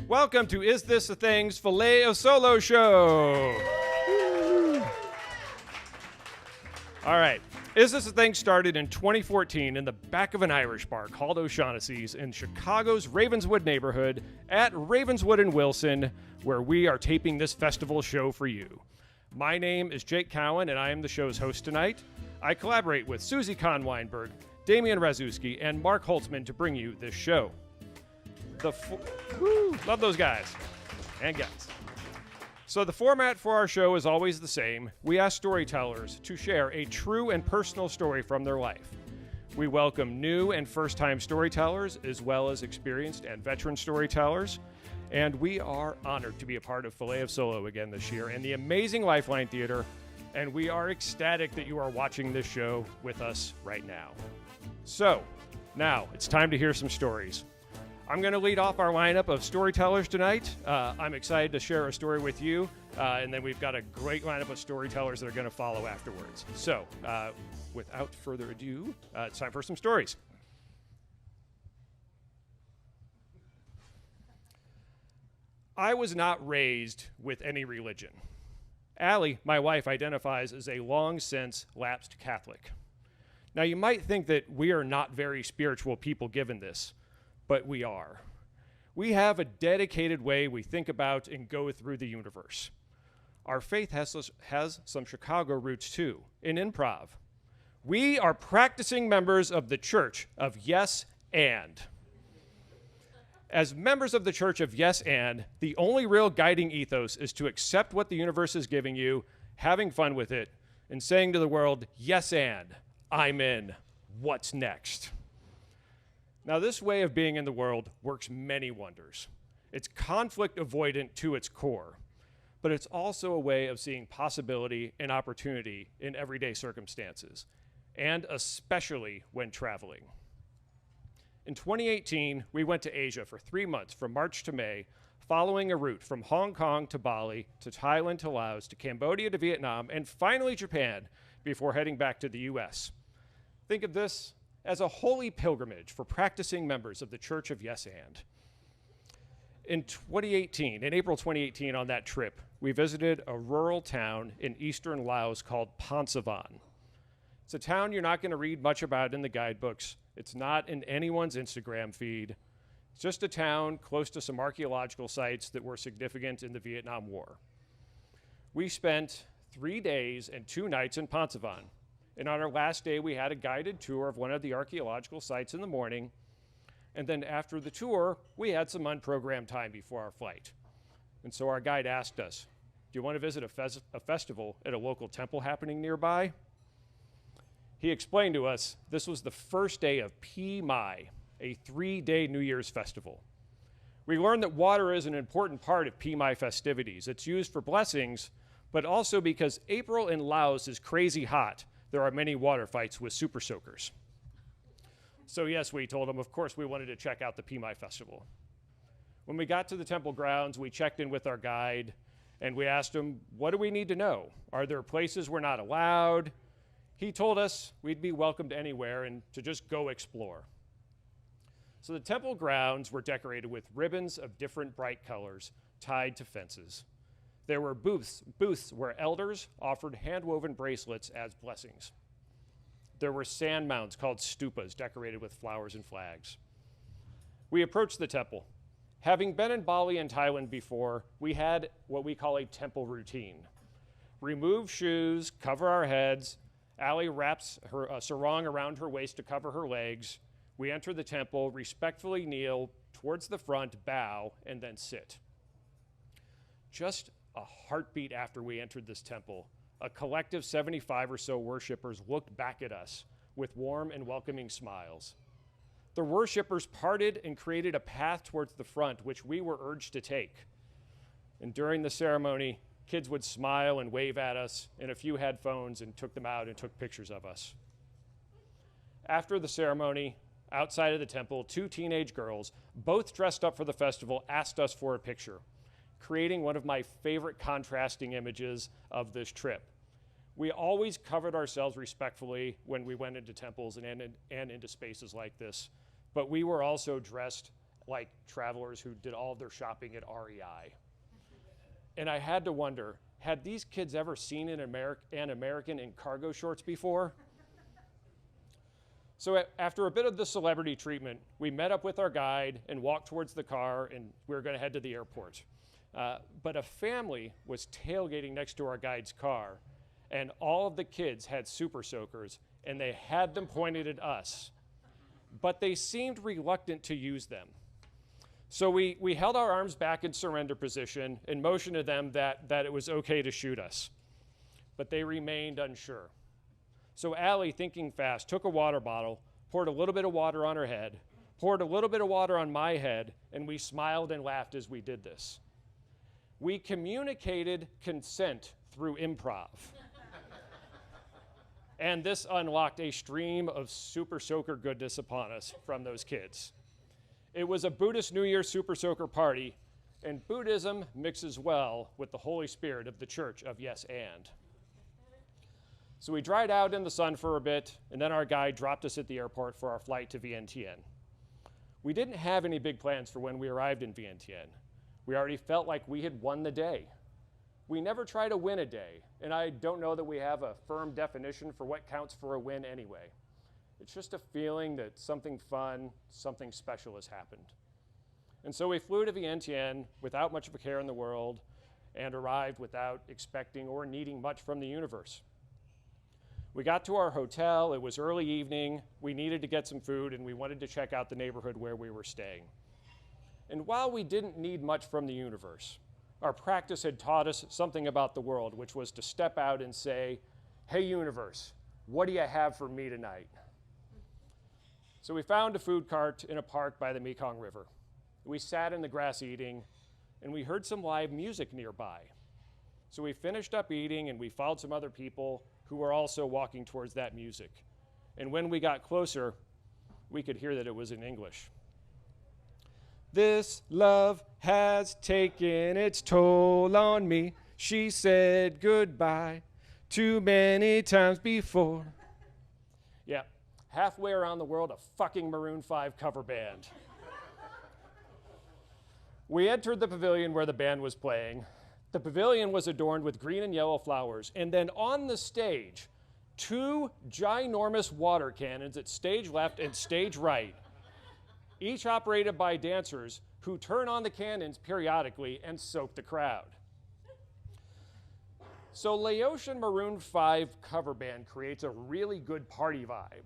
Welcome to Is This a Thing's Fillet of Solo Show. All right. Is This a Thing started in 2014 in the back of an Irish bar called O'Shaughnessy's in Chicago's Ravenswood neighborhood at Ravenswood and Wilson, where we are taping this festival show for you. My name is Jake Cowan, and I am the show's host tonight. I collaborate with Susie Kahn-Weinberg, Damian Razewski, and Mark Holtzman to bring you this show. Love those guys and gals. So the format for our show is always the same. We ask storytellers to share a true and personal story from their life. We welcome new and first-time storytellers, as well as experienced and veteran storytellers. And we are honored to be a part of Fillet of Solo again this year and the amazing Lifeline Theater. And we are ecstatic that you are watching this show with us right now. So, now it's time to hear some stories. I'm going to lead off our lineup of storytellers tonight. I'm excited to share a story with you, and then we've got a great lineup of storytellers that are going to follow afterwards. So, without further ado, it's time for some stories. I was not raised with any religion. Allie, my wife, identifies as a long-since lapsed Catholic. Now, you might think that we are not very spiritual people given this, but we are. We have a dedicated way we think about and go through the universe. Our faith has some Chicago roots too, in improv. We are practicing members of the Church of Yes and. As members of the Church of Yes and, the only real guiding ethos is to accept what the universe is giving you, having fun with it, and saying to the world, yes and, I'm in, what's next? Now, this way of being in the world works many wonders. It's conflict avoidant to its core, but it's also a way of seeing possibility and opportunity in everyday circumstances, and especially when traveling. In 2018, we went to Asia for 3 months from March to May, following a route from Hong Kong to Bali, to Thailand to Laos, to Cambodia to Vietnam, and finally Japan, before heading back to the US. Think of this as a holy pilgrimage for practicing members of the Church of Yes and. In April 2018 on that trip, we visited a rural town in eastern Laos called Pansavan. It's a town you're not going to read much about in the guidebooks. It's not in anyone's Instagram feed. It's just a town close to some archaeological sites that were significant in the Vietnam War. We spent 3 days and 2 nights in Pansavan. And on our last day, we had a guided tour of one of the archaeological sites in the morning. And then after the tour, we had some unprogrammed time before our flight. And so our guide asked us, do you want to visit a festival at a local temple happening nearby? He explained to us this was the first day of Pi Mai, a 3-day New Year's festival. We learned that water is an important part of Pi Mai festivities. It's used for blessings, but also because April in Laos is crazy hot. There are many water fights with super soakers. So yes, we told him, of course, we wanted to check out the Pi Mai festival. When we got to the temple grounds, we checked in with our guide, and we asked him, what do we need to know? Are there places we're not allowed? He told us we'd be welcomed anywhere and to just go explore. So the temple grounds were decorated with ribbons of different bright colors tied to fences. There were booths where elders offered hand-woven bracelets as blessings. There were sand mounds called stupas decorated with flowers and flags. We approached the temple. Having been in Bali and Thailand before, we had what we call a temple routine. Remove shoes, cover our heads. Allie wraps her sarong around her waist to cover her legs. We enter the temple, respectfully kneel towards the front, bow, and then sit. Just a heartbeat after we entered this temple, a collective 75 or so worshipers looked back at us with warm and welcoming smiles. The worshipers parted and created a path towards the front, which we were urged to take. And during the ceremony, kids would smile and wave at us, and a few had phones and took them out and took pictures of us. After the ceremony, outside of the temple, 2 teenage girls, both dressed up for the festival, asked us for a picture, creating one of my favorite contrasting images of this trip. We always covered ourselves respectfully when we went into temples and into spaces like this, but we were also dressed like travelers who did all of their shopping at REI. And I had to wonder, had these kids ever seen an American in cargo shorts before? So after a bit of the celebrity treatment, we met up with our guide and walked towards the car, and we were going to head to the airport. But a family was tailgating next to our guide's car, and all of the kids had super soakers, and they had them pointed at us. But they seemed reluctant to use them. So we held our arms back in surrender position and motioned to them that it was okay to shoot us. But they remained unsure. So Allie, thinking fast, took a water bottle, poured a little bit of water on her head, poured a little bit of water on my head, and we smiled and laughed as we did this. We communicated consent through improv. And this unlocked a stream of super soaker goodness upon us from those kids. It was a Buddhist New Year super soaker party, and Buddhism mixes well with the Holy Spirit of the Church of Yes and. So we dried out in the sun for a bit, and then our guide dropped us at the airport for our flight to Vientiane. We didn't have any big plans for when we arrived in Vientiane. We already felt like we had won the day. We never try to win a day, and I don't know that we have a firm definition for what counts for a win anyway. It's just a feeling that something fun, something special has happened. And so we flew to Vientiane without much of a care in the world and arrived without expecting or needing much from the universe. We got to our hotel, it was early evening, we needed to get some food, and we wanted to check out the neighborhood where we were staying. And while we didn't need much from the universe, our practice had taught us something about the world, which was to step out and say, "Hey universe, what do you have for me tonight?" So we found a food cart in a park by the Mekong River. We sat in the grass eating, and we heard some live music nearby. So we finished up eating, and we followed some other people who were also walking towards that music. And when we got closer, we could hear that it was in English. "This love has taken its toll on me. She said goodbye too many times before." Yeah, halfway around the world, a fucking Maroon 5 cover band. We entered the pavilion where the band was playing. The pavilion was adorned with green and yellow flowers, and then on the stage, 2 ginormous water cannons at stage left and stage right, each operated by dancers who turn on the cannons periodically and soak the crowd. So Laotian Maroon 5 cover band creates a really good party vibe.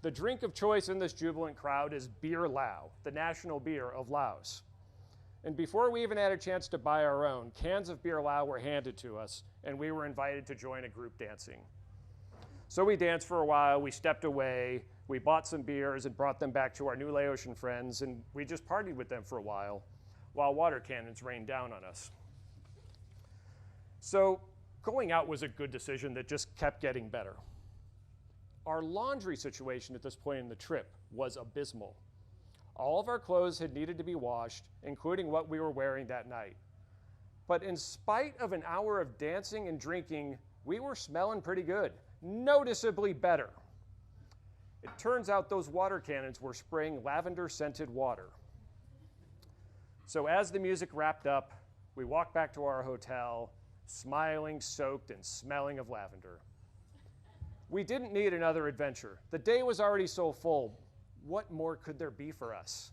The drink of choice in this jubilant crowd is beer Lao, the national beer of Laos. And before we even had a chance to buy our own, cans of beer Lao were handed to us, and we were invited to join a group dancing. So we danced for a while, we stepped away, we bought some beers and brought them back to our new Laotian friends, and we just partied with them for a while water cannons rained down on us. So going out was a good decision that just kept getting better. Our laundry situation at this point in the trip was abysmal. All of our clothes had needed to be washed, including what we were wearing that night. But in spite of an hour of dancing and drinking, we were smelling pretty good, noticeably better. It turns out those water cannons were spraying lavender-scented water. So as the music wrapped up, we walked back to our hotel, smiling, soaked, and smelling of lavender. We didn't need another adventure. The day was already so full. What more could there be for us?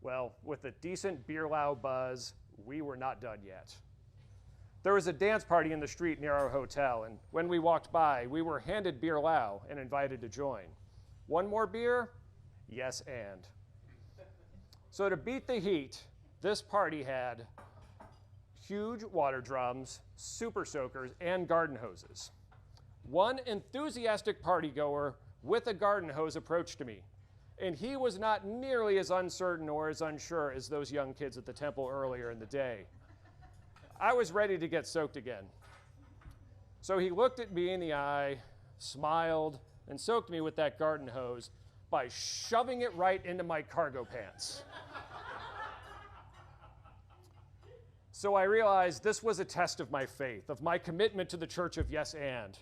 Well, with a decent beer Lao buzz, we were not done yet. There was a dance party in the street near our hotel, and when we walked by, we were handed beer Lao and invited to join. One more beer? Yes, and. So to beat the heat, this party had huge water drums, super soakers, and garden hoses. One enthusiastic partygoer with a garden hose approached me, and he was not nearly as uncertain or as unsure as those young kids at the temple earlier in the day. I was ready to get soaked again. So he looked at me in the eye, smiled, and soaked me with that garden hose by shoving it right into my cargo pants. So I realized this was a test of my faith, of my commitment to the Church of Yes and.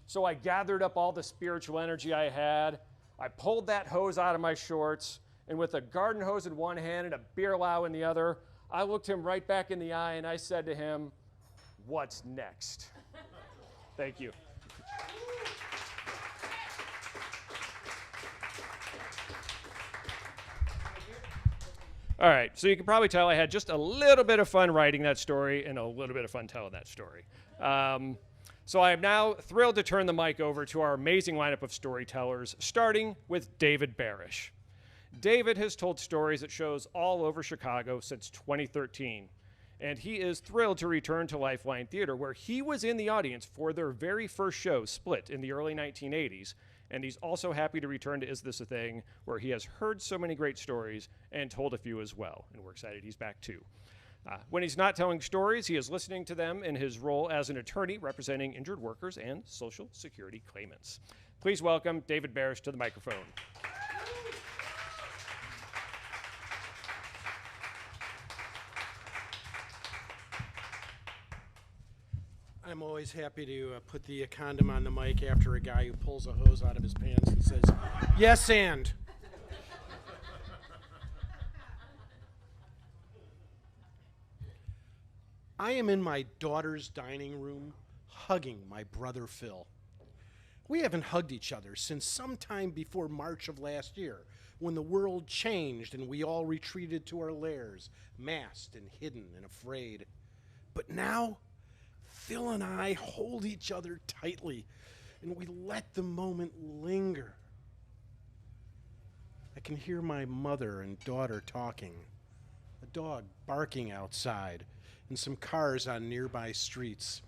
So I gathered up all the spiritual energy I had, I pulled that hose out of my shorts, and with a garden hose in one hand and a beer low in the other, I looked him right back in the eye and I said to him, "What's next?" Thank you. All right, so you can probably tell I had just a little bit of fun writing that story and a little bit of fun telling that story. So I am now thrilled to turn the mic over to our amazing lineup of storytellers, starting with David Barish. David has told stories at shows all over Chicago since 2013, and he is thrilled to return to Lifeline Theater, where he was in the audience for their very first show, Split, in the early 1980s. And he's also happy to return to Is This a Thing, where he has heard so many great stories and told a few as well. And we're excited he's back too. When he's not telling stories, he is listening to them in his role as an attorney representing injured workers and Social Security claimants. Please welcome David Barish to the microphone. I'm always happy to put the condom on the mic after a guy who pulls a hose out of his pants and says, "Yes, and." I am in my daughter's dining room hugging my brother Phil. We haven't hugged each other since sometime before March of last year, when the world changed and we all retreated to our lairs, masked and hidden and afraid. But now, Phil and I hold each other tightly, and we let the moment linger. I can hear my mother and daughter talking, a dog barking outside, and some cars on nearby streets.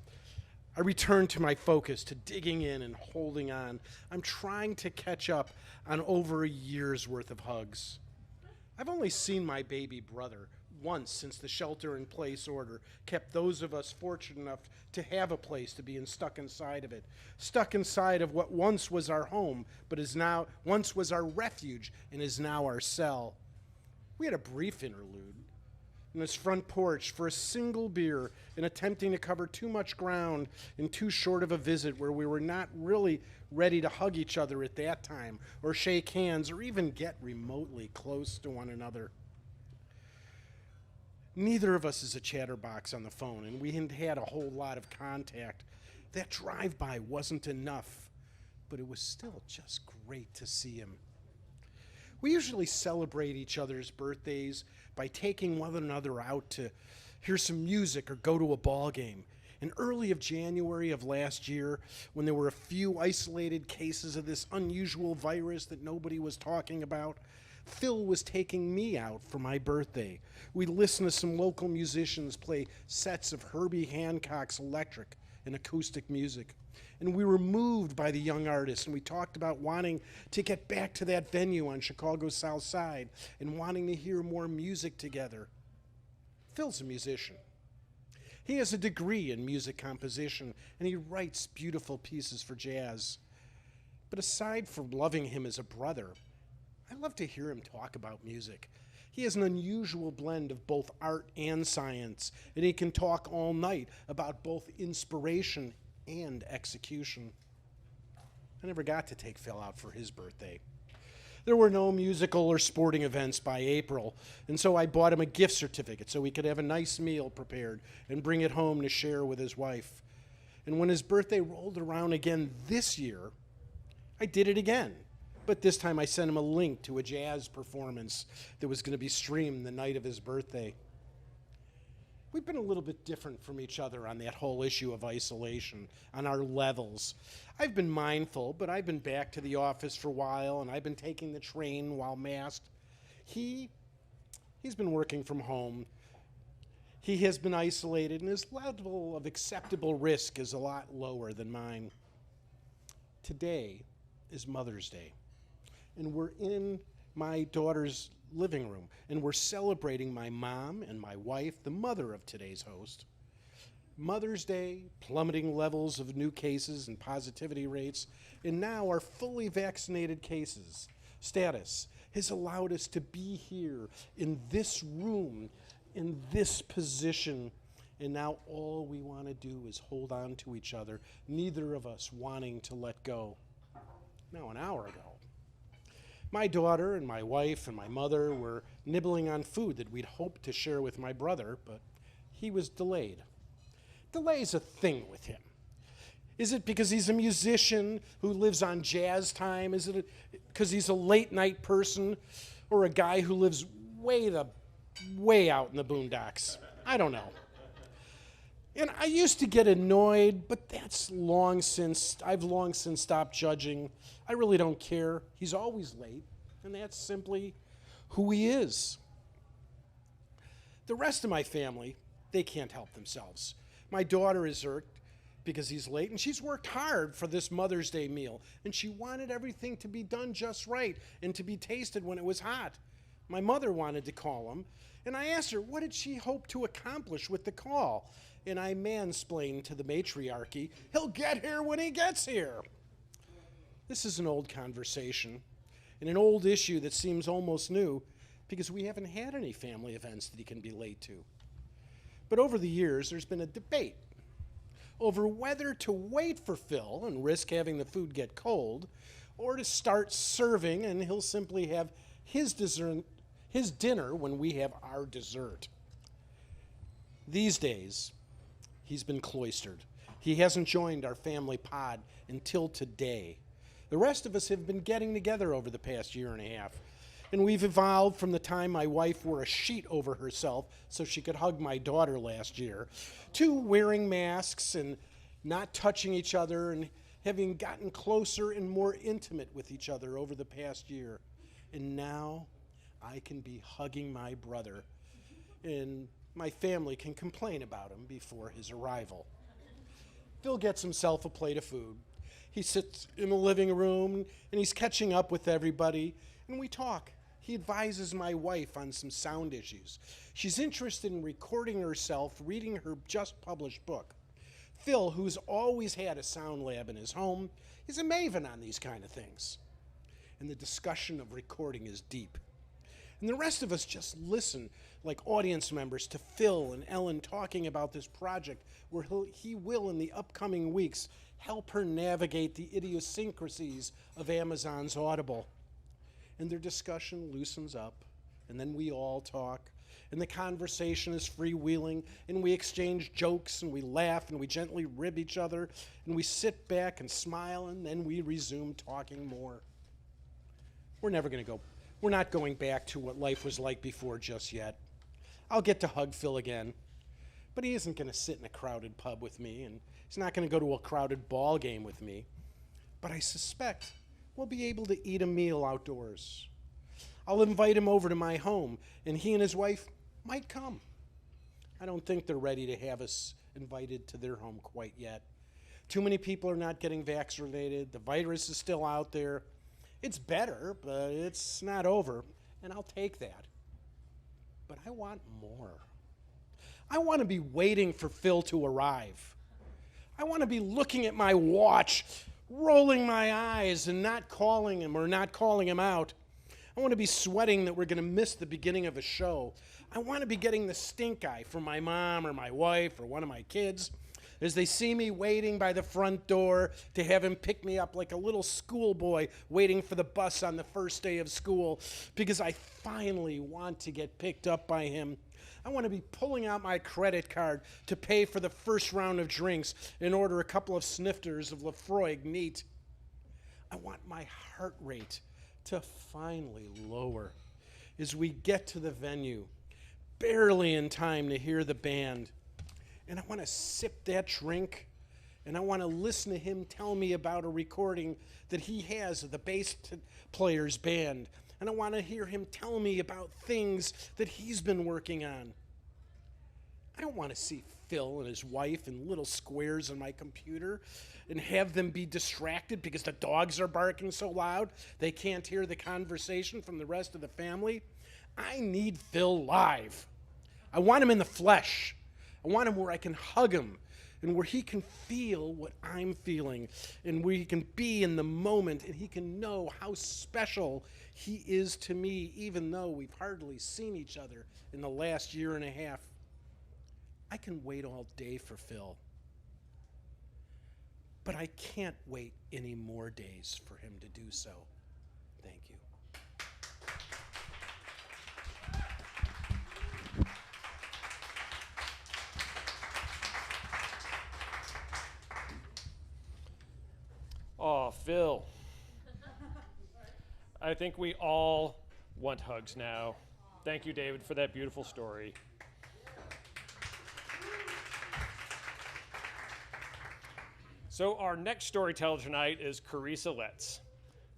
I return to my focus, to digging in and holding on. I'm trying to catch up on over a year's worth of hugs. I've only seen my baby brother once since the shelter-in-place order kept those of us fortunate enough to have a place to be stuck inside of it, stuck inside of what once was our home, but once was our refuge and is now our cell. We had a brief interlude on his front porch for a single beer and attempting to cover too much ground in too short of a visit, where we were not really ready to hug each other at that time or shake hands or even get remotely close to one another. Neither of us is a chatterbox on the phone, and we hadn't had a whole lot of contact. That drive-by wasn't enough, but it was still just great to see him. We usually celebrate each other's birthdays by taking one another out to hear some music or go to a ball game. In early of January of last year, when there were a few isolated cases of this unusual virus that nobody was talking about, Phil was taking me out for my birthday. We listened to some local musicians play sets of Herbie Hancock's electric and acoustic music. And we were moved by the young artists, and we talked about wanting to get back to that venue on Chicago's South Side and wanting to hear more music together. Phil's a musician. He has a degree in music composition, and he writes beautiful pieces for jazz. But aside from loving him as a brother, I love to hear him talk about music. He has an unusual blend of both art and science, and he can talk all night about both inspiration and execution. I never got to take Phil out for his birthday. There were no musical or sporting events by April, and so I bought him a gift certificate so he could have a nice meal prepared and bring it home to share with his wife. And when his birthday rolled around again this year, I did it again. But this time I sent him a link to a jazz performance that was going to be streamed the night of his birthday. We've been a little bit different from each other on that whole issue of isolation, on our levels. I've been mindful, but I've been back to the office for a while, and I've been taking the train while masked. He's been working from home. He has been isolated, and his level of acceptable risk is a lot lower than mine. Today is Mother's Day, and we're in my daughter's living room, and we're celebrating my mom and my wife, the mother of today's host. Mother's Day, plummeting levels of new cases and positivity rates, and now our fully vaccinated cases status has allowed us to be here in this room, in this position, and now all we want to do is hold on to each other, neither of us wanting to let go. Now, an hour ago, My daughter and my wife and my mother were nibbling on food that we'd hoped to share with my brother, but he was delayed. Delay's a thing with him. Is it because he's a musician who lives on jazz time? Is it because he's a late night person or a guy who lives way out in the boondocks? I don't know. And I used to get annoyed, but I've long since stopped judging. I really don't care. He's always late, and that's simply who he is. The rest of my family, they can't help themselves. My daughter is irked because he's late, and she's worked hard for this Mother's Day meal, and she wanted everything to be done just right and to be tasted when it was hot. My mother wanted to call him, and I asked her, what did she hope to accomplish with the call? And I mansplained to the matriarchy, he'll get here when he gets here. This is an old conversation and an old issue that seems almost new because we haven't had any family events that he can be late to. But over the years, there's been a debate over whether to wait for Phil and risk having the food get cold or to start serving and he'll simply have his dinner when we have our dessert. These days, he's been cloistered. He hasn't joined our family pod until today. The rest of us have been getting together over the past year and a half, and we've evolved from the time my wife wore a sheet over herself so she could hug my daughter last year, to wearing masks and not touching each other and having gotten closer and more intimate with each other over the past year. And now I can be hugging my brother, and my family can complain about him before his arrival. Phil gets himself a plate of food. He sits in the living room and he's catching up with everybody, and we talk. He advises my wife on some sound issues. She's interested in recording herself reading her just published book. Phil, who's always had a sound lab in his home, is a maven on these kind of things. And the discussion of recording is deep. And the rest of us just listen like audience members to Phil and Ellen talking about this project where he will, in the upcoming weeks, help her navigate the idiosyncrasies of Amazon's Audible. And their discussion loosens up, and then we all talk, and the conversation is freewheeling, and we exchange jokes, and we laugh, and we gently rib each other, and we sit back and smile, and then we resume talking more. We're not going back to what life was like before just yet. I'll get to hug Phil again, but he isn't going to sit in a crowded pub with me, and he's not going to go to a crowded ball game with me. But I suspect we'll be able to eat a meal outdoors. I'll invite him over to my home, and he and his wife might come. I don't think they're ready to have us invited to their home quite yet. Too many people are not getting vaccinated. The virus is still out there. It's better, but it's not over, and I'll take that. But I want more. I want to be waiting for Phil to arrive. I want to be looking at my watch, rolling my eyes and not calling him or not calling him out. I want to be sweating that we're going to miss the beginning of a show. I want to be getting the stink eye from my mom or my wife or one of my kids as they see me waiting by the front door to have him pick me up like a little schoolboy waiting for the bus on the first day of school because I finally want to get picked up by him. I want to be pulling out my credit card to pay for the first round of drinks and order a couple of snifters of Lafroig neat. I want my heart rate to finally lower as we get to the venue, barely in time to hear the band. And I want to sip that drink, and I want to listen to him tell me about a recording that he has of the bass player's band. And I want to hear him tell me about things that he's been working on. I don't want to see Phil and his wife in little squares on my computer and have them be distracted because the dogs are barking so loud they can't hear the conversation from the rest of the family. I need Phil live. I want him in the flesh. I want him where I can hug him and where he can feel what I'm feeling and where he can be in the moment and he can know how special he is to me, even though we've hardly seen each other in the last year and a half. I can wait all day for Phil, but I can't wait any more days for him to do so. Thank you. Oh, Phil. I think we all want hugs now. Thank you, David, for that beautiful story. So our next storyteller tonight is Carissa Letts.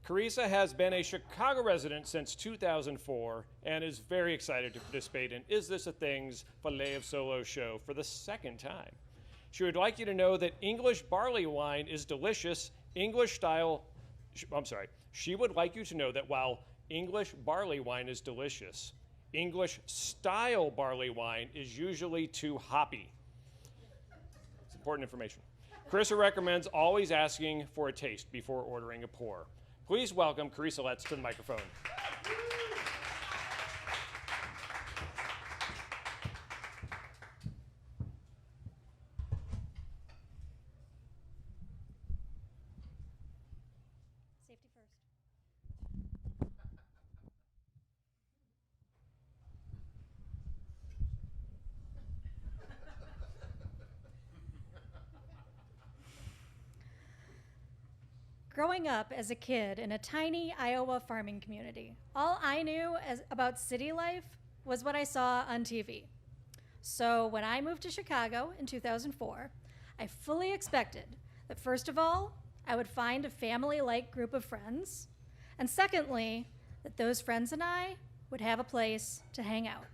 Carissa has been a Chicago resident since 2004 and is very excited to participate in Is This a Thing's Fillet of Solo show for the second time. She would like you to know that English barley wine is delicious, she would like you to know that while English barley wine is delicious, English style barley wine is usually too hoppy. It's important information. Carissa recommends always asking for a taste before ordering a pour. Please welcome Carissa Letts to the microphone. Safety first. Growing up as a kid in a tiny Iowa farming community, all I knew about city life was what I saw on TV. So when I moved to Chicago in 2004, I fully expected that first of all, I would find a family-like group of friends, and secondly, that those friends and I would have a place to hang out.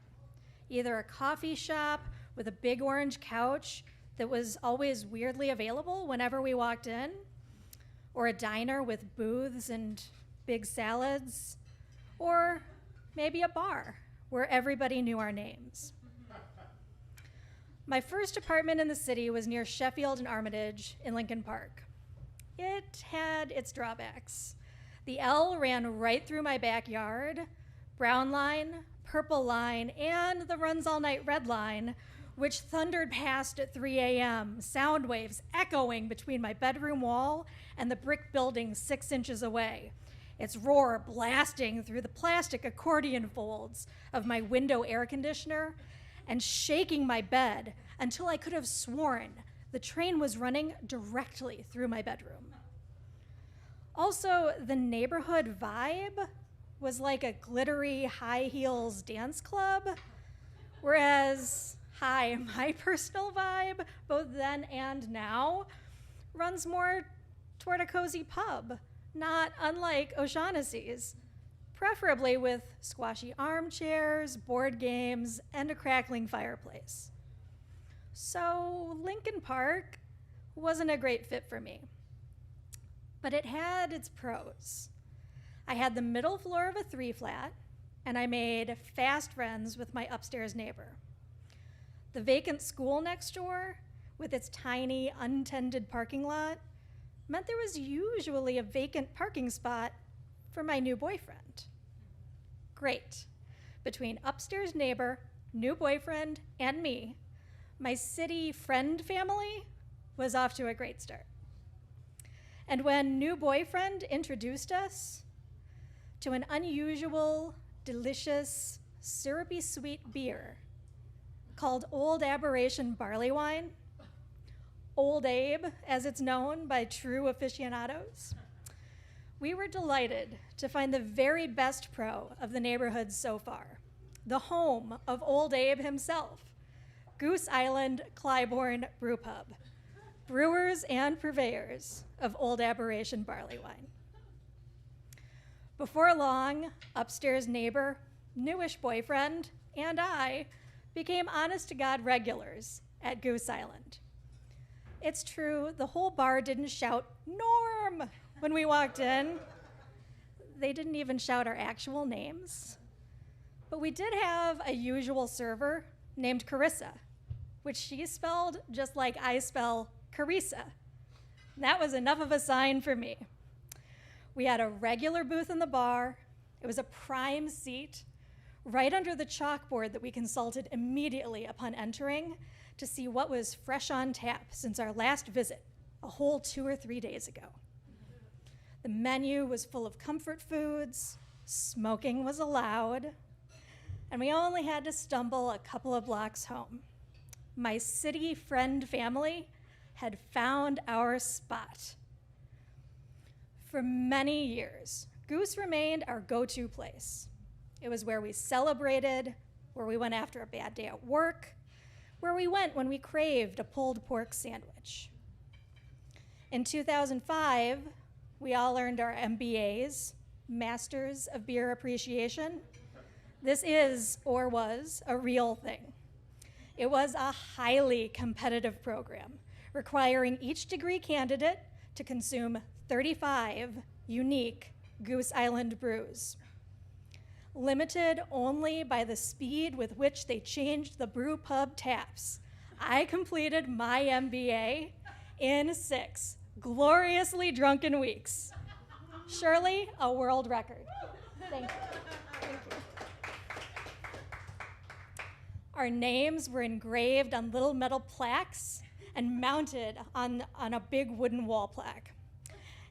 Either a coffee shop with a big orange couch that was always weirdly available whenever we walked in, or a diner with booths and big salads, or maybe a bar where everybody knew our names. My first apartment in the city was near Sheffield and Armitage in Lincoln Park. It had its drawbacks. The L ran right through my backyard. Brown line, purple line, and the runs all night red line, which thundered past at 3 a.m., sound waves echoing between my bedroom wall and the brick building 6 inches away, its roar blasting through the plastic accordion folds of my window air conditioner and shaking my bed until I could have sworn the train was running directly through my bedroom. Also, the neighborhood vibe was like a glittery high heels dance club, whereas my personal vibe, both then and now, runs more toward a cozy pub, not unlike O'Shaughnessy's, preferably with squashy armchairs, board games, and a crackling fireplace. So Lincoln Park wasn't a great fit for me, but it had its pros. I had the middle floor of a 3-flat, and I made fast friends with my upstairs neighbor. The vacant school next door, with its tiny, untended parking lot, meant there was usually a vacant parking spot for my new boyfriend. Great. Between upstairs neighbor, new boyfriend, and me, my city friend family was off to a great start. And when new boyfriend introduced us to an unusual, delicious, syrupy sweet beer called Old Aberration Barley Wine, Old Abe, as it's known by true aficionados, we were delighted to find the very best pro of the neighborhood so far, the home of Old Abe himself, Goose Island Clybourne Brew Pub, brewers and purveyors of Old Aberration Barley Wine. Before long, upstairs neighbor, newish boyfriend, and I became honest-to-God regulars at Goose Island. It's true, the whole bar didn't shout, "Norm," when we walked in. They didn't even shout our actual names. But we did have a usual server named Carissa, which she spelled just like I spell Carissa. That was enough of a sign for me. We had a regular booth in the bar. It was a prime seat right under the chalkboard that we consulted immediately upon entering to see what was fresh on tap since our last visit a whole 2 or 3 days ago. The menu was full of comfort foods, smoking was allowed, and we only had to stumble a couple of blocks home. My city friend family had found our spot. For many years, Goose remained our go-to place. It was where we celebrated, where we went after a bad day at work, where we went when we craved a pulled pork sandwich. In 2005, we all earned our MBAs, Masters of Beer Appreciation. This is, or was, a real thing. It was a highly competitive program, requiring each degree candidate to consume 35 unique Goose Island brews. Limited only by the speed with which they changed the brew pub taps, I completed my MBA in 6 gloriously drunken weeks. Surely a world record. Thank you. Thank you. Our names were engraved on little metal plaques and mounted on a big wooden wall plaque.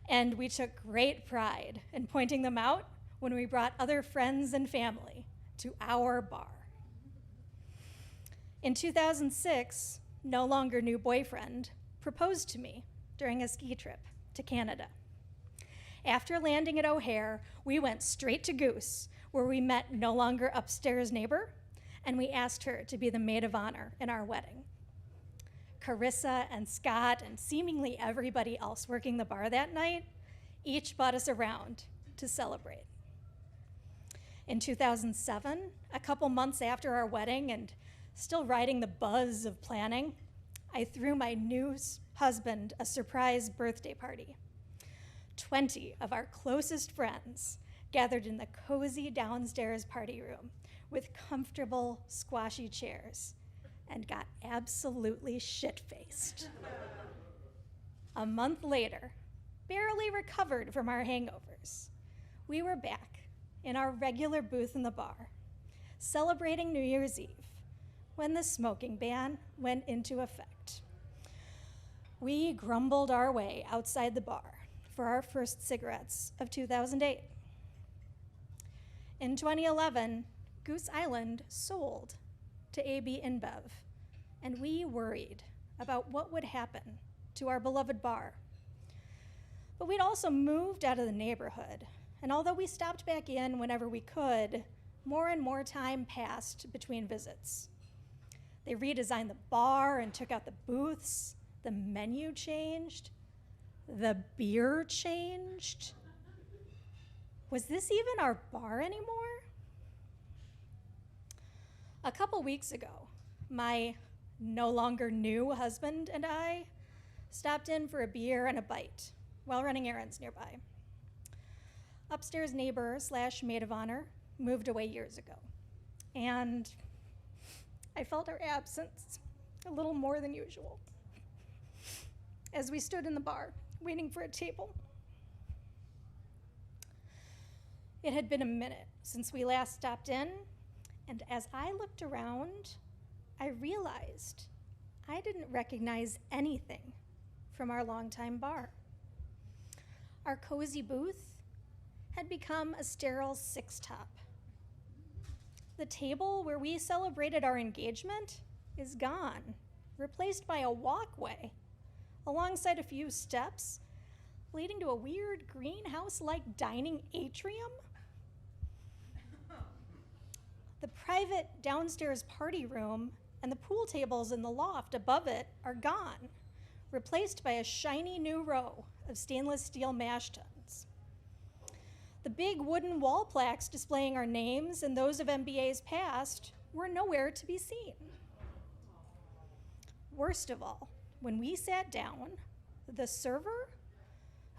And we took great pride in pointing them out when we brought other friends and family to our bar. In 2006, no longer new boyfriend proposed to me during a ski trip to Canada. After landing at O'Hare, we went straight to Goose, where we met no longer upstairs neighbor, and we asked her to be the maid of honor in our wedding. Carissa and Scott and seemingly everybody else working the bar that night each brought us around to celebrate. In 2007, a couple months after our wedding and still riding the buzz of planning, I threw my new husband a surprise birthday party. 20 of our closest friends gathered in the cozy downstairs party room with comfortable, squashy chairs and got absolutely shit-faced. A month later, barely recovered from our hangovers, we were back in our regular booth in the bar, celebrating New Year's Eve when the smoking ban went into effect. We grumbled our way outside the bar for our first cigarettes of 2008. In 2011, Goose Island sold to AB InBev, and we worried about what would happen to our beloved bar. But we'd also moved out of the neighborhood, and although we stopped back in whenever we could, more and more time passed between visits. They redesigned the bar and took out the booths. The menu changed. The beer changed. Was this even our bar anymore? A couple weeks ago, my no longer new husband and I stopped in for a beer and a bite while running errands nearby. Upstairs neighbor / maid of honor moved away years ago, and I felt her absence a little more than usual as we stood in the bar waiting for a table. It had been a minute since we last stopped in, and as I looked around, I realized I didn't recognize anything from our longtime bar. Our cozy booth had become a sterile 6-top. The table where we celebrated our engagement is gone, replaced by a walkway alongside a few steps leading to a weird greenhouse-like dining atrium. The private downstairs party room and the pool tables in the loft above it are gone, replaced by a shiny new row of stainless steel mash tuns. The big wooden wall plaques displaying our names and those of MBAs past were nowhere to be seen. Worst of all, when we sat down, the server,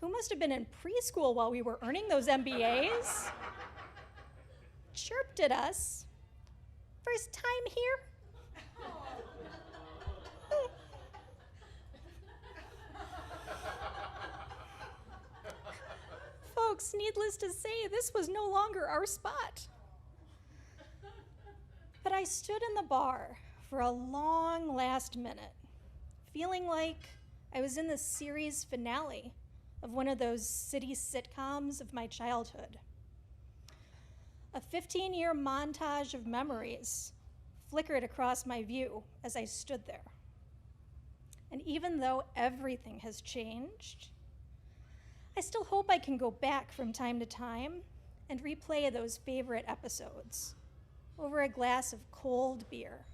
who must have been in preschool while we were earning those MBAs, chirped at us. First time here? Folks, needless to say, this was no longer our spot. But I stood in the bar for a long last minute, feeling like I was in the series finale of one of those city sitcoms of my childhood. A 15-year montage of memories flickered across my view as I stood there. And even though everything has changed, I still hope I can go back from time to time and replay those favorite episodes over a glass of cold beer.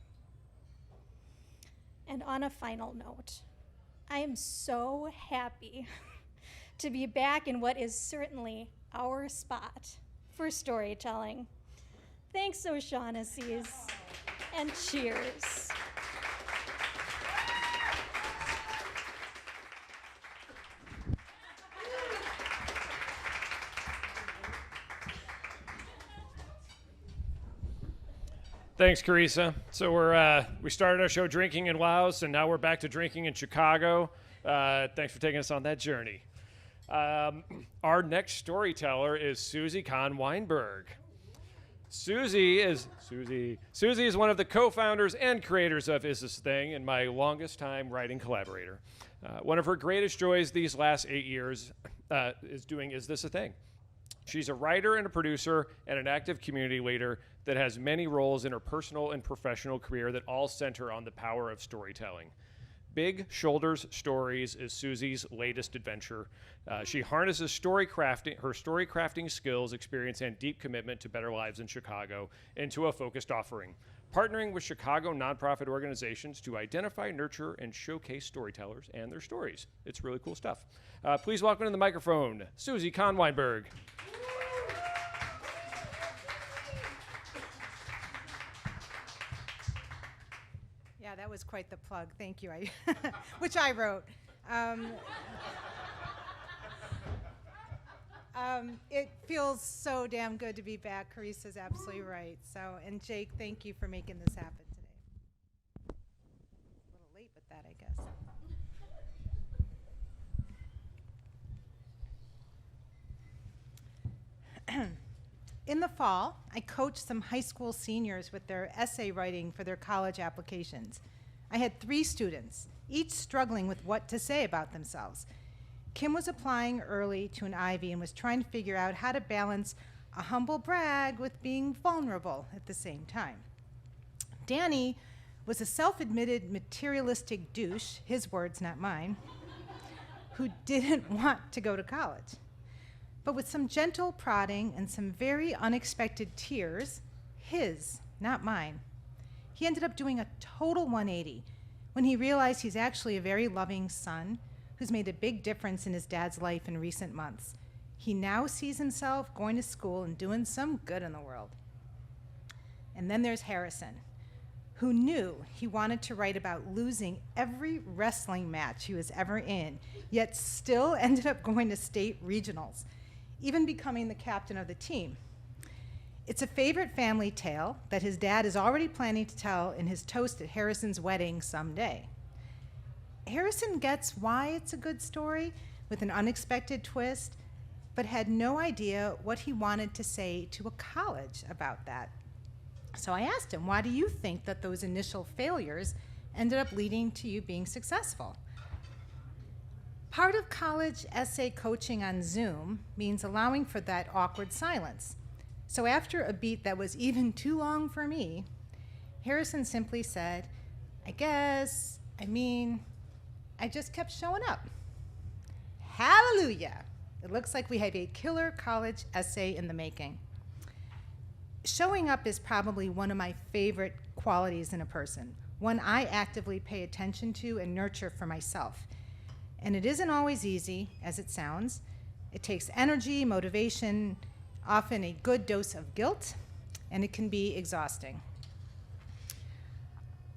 And on a final note, I am so happy to be back in what is certainly our spot for storytelling. Thanks, O'Shaughnessy's, and cheers. Thanks, Carissa. So we started our show drinking in Laos, and now we're back to drinking in Chicago. Thanks for taking us on that journey. Our next storyteller is Susie Kahn-Weinberg. Susie is one of the co-founders and creators of Is This a Thing, and my longest time writing collaborator. One of her greatest joys these last 8 years is doing Is This a Thing. She's a writer and a producer and an active community leader that has many roles in her personal and professional career that all center on the power of storytelling. Big Shoulders Stories is Susie's latest adventure. She harnesses her story crafting skills, experience, and deep commitment to better lives in Chicago into a focused offering, partnering with Chicago nonprofit organizations to identify, nurture, and showcase storytellers and their stories. It's really cool stuff. Please welcome to the microphone, Susie Kahn-Weinberg. Yeah, that was quite the plug. Thank you. Which I wrote. It feels so damn good to be back. Carissa's absolutely right. So, and Jake, thank you for making this happen today. A little late with that, I guess. In the fall, I coached some high school seniors with their essay writing for their college applications. I had 3 students, each struggling with what to say about themselves. Kim was applying early to an Ivy and was trying to figure out how to balance a humble brag with being vulnerable at the same time. Danny was a self-admitted materialistic douche, his words, not mine, who didn't want to go to college. But with some gentle prodding and some very unexpected tears, his, not mine, he ended up doing a total 180 when he realized he's actually a very loving son who's made a big difference in his dad's life in recent months. He now sees himself going to school and doing some good in the world. And then there's Harrison, who knew he wanted to write about losing every wrestling match he was ever in, yet still ended up going to state regionals, even becoming the captain of the team. It's a favorite family tale that his dad is already planning to tell in his toast at Harrison's wedding someday. Harrison gets why it's a good story with an unexpected twist, but had no idea what he wanted to say to a college about that. So I asked him, why do you think that those initial failures ended up leading to you being successful? Part of college essay coaching on Zoom means allowing for that awkward silence. So after a beat that was even too long for me, Harrison simply said, I just kept showing up. Hallelujah! It looks like we have a killer college essay in the making. Showing up is probably one of my favorite qualities in a person, one I actively pay attention to and nurture for myself. And it isn't always easy, as it sounds. It takes energy, motivation, often a good dose of guilt, and it can be exhausting.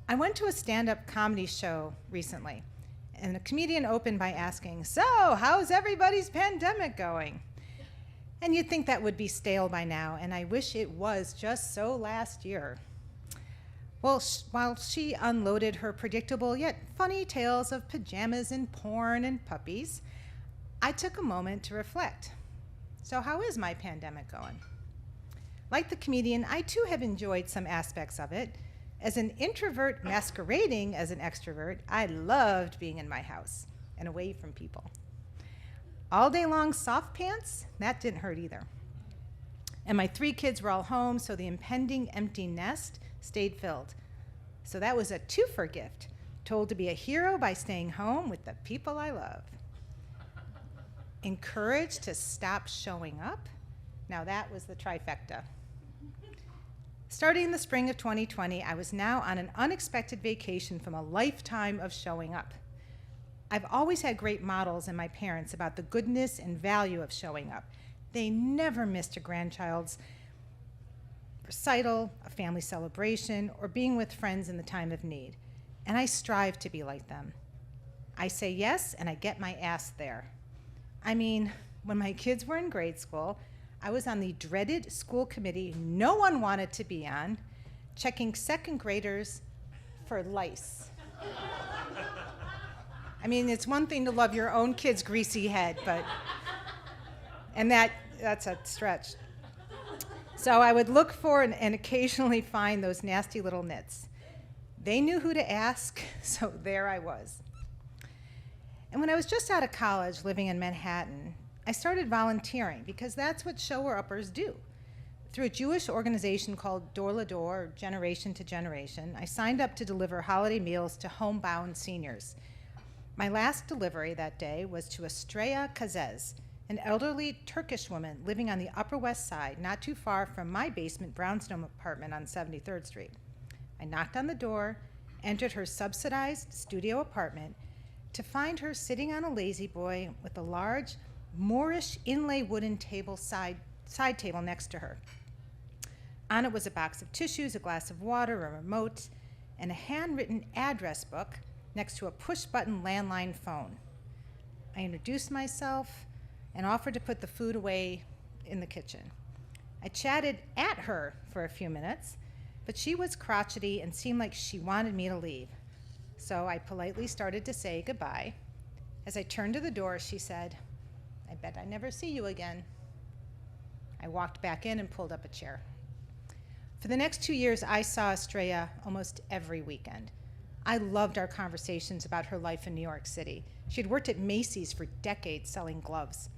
I went to a stand-up comedy show recently, and a comedian opened by asking, so, how's everybody's pandemic going? And you'd think that would be stale by now, and I wish it was just so last year. Well, while she unloaded her predictable yet funny tales of pajamas and porn and puppies, I took a moment to reflect. So how is my pandemic going? Like the comedian, I too have enjoyed some aspects of it. As an introvert masquerading as an extrovert, I loved being in my house and away from people. All day long soft pants, that didn't hurt either. And my 3 kids were all home, so the impending empty nest stayed filled. So that was a 2-for gift, told to be a hero by staying home with the people I love. encouraged to stop showing up. Now that was the trifecta. Starting in the spring of 2020, I was now on an unexpected vacation from a lifetime of showing up. I've always had great models in my parents about the goodness and value of showing up. They never missed a grandchild's recital, a family celebration, or being with friends in the time of need. And I strive to be like them. I say yes, and I get my ass there. I mean, when my kids were in grade school, I was on the dreaded school committee no one wanted to be on, checking second graders for lice. I mean, it's one thing to love your own kid's greasy head, and that's a stretch. So I would look for and occasionally find those nasty little nits. They knew who to ask, so there I was. And when I was just out of college living in Manhattan, I started volunteering because that's what shower-uppers do. Through a Jewish organization called Door to Door, or Generation to Generation, I signed up to deliver holiday meals to homebound seniors. My last delivery that day was to Estrella Kazez, an elderly Turkish woman living on the Upper West Side, not too far from my basement brownstone apartment on 73rd Street. I knocked on the door, entered her subsidized studio apartment, to find her sitting on a lazy boy with a large Moorish inlay wooden side table next to her. On it was a box of tissues, a glass of water, a remote, and a handwritten address book next to a push-button landline phone. I introduced myself and offered to put the food away in the kitchen. I chatted at her for a few minutes, but she was crotchety and seemed like she wanted me to leave. So I politely started to say goodbye. As I turned to the door, she said, "I bet I never see you again." I walked back in and pulled up a chair. For the next 2 years, I saw Estrella almost every weekend. I loved our conversations about her life in New York City. She had worked at Macy's for decades selling gloves.